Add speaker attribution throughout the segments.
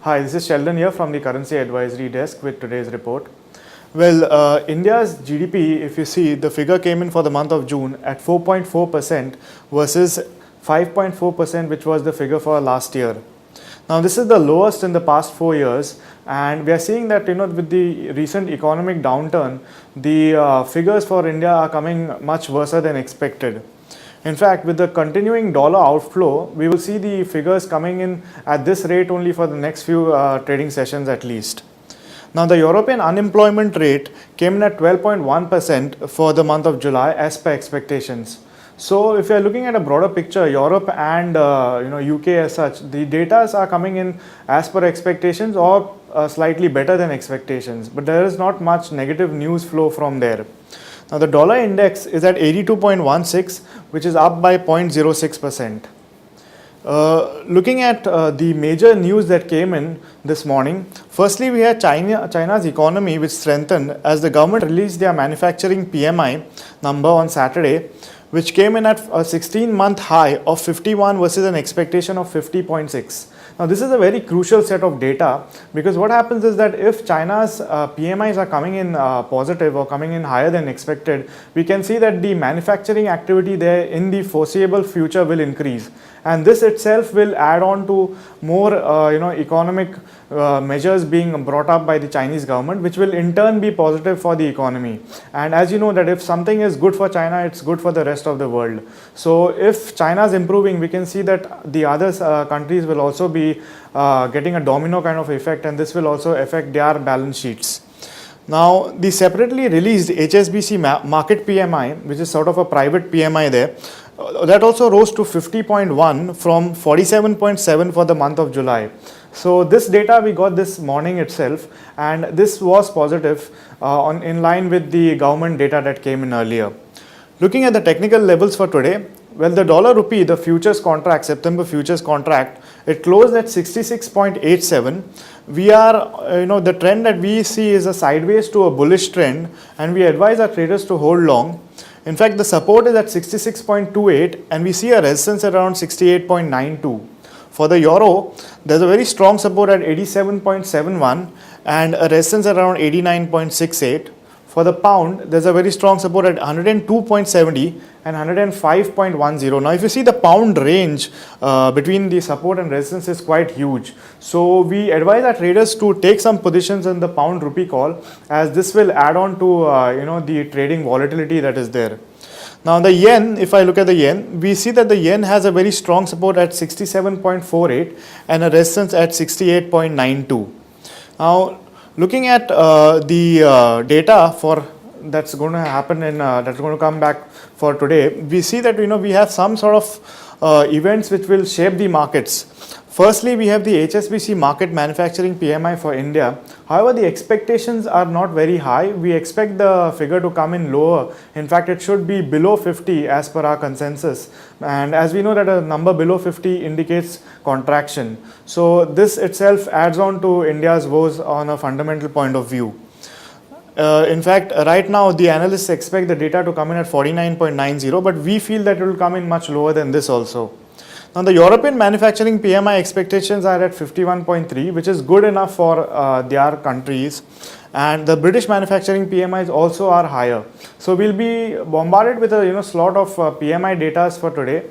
Speaker 1: Hi, this is Sheldon here from the Currency Advisory Desk with today's report. Well, India's GDP, if you see, the figure came in for the month of June at 4.4% versus 5.4%, which was the figure for last year. Now, this is the lowest in the past 4 years, and we are seeing that with the recent economic downturn, the figures for India are coming much worse than expected. In fact, with the continuing dollar outflow, we will see the figures coming in at this rate only for the next few trading sessions at least. Now, the European unemployment rate came in at 12.1% for the month of July as per expectations. So, if you are looking at a broader picture, Europe and UK as such, the data are coming in as per expectations or slightly better than expectations, but there is not much negative news flow from there. Now, the dollar index is at 82.16, which is up by 0.06%. Looking at the major news that came in this morning, firstly we had China's economy, which strengthened as the government released their manufacturing PMI number on Saturday, which came in at a 16-month high of 51 versus an expectation of 50.6. Now, this is a very crucial set of data, because what happens is that if China's PMIs are coming in positive or coming in higher than expected, we can see that the manufacturing activity there in the foreseeable future will increase, and this itself will add on to more economic measures being brought up by the Chinese government, which will in turn be positive for the economy. And as you know that if something is good for China, it's good for the rest of the world. So if China is improving, we can see that the other countries will also be getting a domino kind of effect, and this will also affect their balance sheets. Now, the separately released HSBC market PMI, which is sort of a private PMI there, that also rose to 50.1 from 47.7 for the month of July. So this data we got this morning itself, and this was positive in line with the government data that came in earlier. Looking at the technical levels for today, well, the dollar rupee, the futures contract, September futures contract, it closed at 66.87. We are, the trend that we see is a sideways to a bullish trend, and we advise our traders to hold long. In fact, the support is at 66.28, and we see a resistance at around 68.92. For the euro, there's a very strong support at 87.71 and a resistance at around 89.68. For the pound, there's a very strong support at 102.70 and 105.10. Now, if you see the pound range between the support and resistance is quite huge. So, we advise our traders to take some positions in the pound rupee call, as this will add on to the trading volatility that is there. Now, the yen, if I look at the yen, we see that the yen has a very strong support at 67.48 and a resistance at 68.92. Now, looking at the data for that's going to happen that's going to come back for today, we see that we have some sort of events which will shape the markets. Firstly, we have the HSBC market manufacturing PMI for India. However, the expectations are not very high. We expect the figure to come in lower. In fact, it should be below 50 as per our consensus. And as we know that a number below 50 indicates contraction. So this itself adds on to India's woes on a fundamental point of view. In fact, right now the analysts expect the data to come in at 49.90, but we feel that it will come in much lower than this also. Now, the European manufacturing PMI expectations are at 51.3, which is good enough for their countries, and the British manufacturing PMIs also are higher. So, we'll be bombarded with a slot of PMI data for today.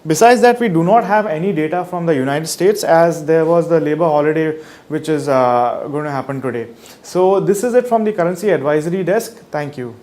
Speaker 1: Besides that, we do not have any data from the United States, as there was the labor holiday which is going to happen today. So, this is it from the Currency Advisory Desk. Thank you.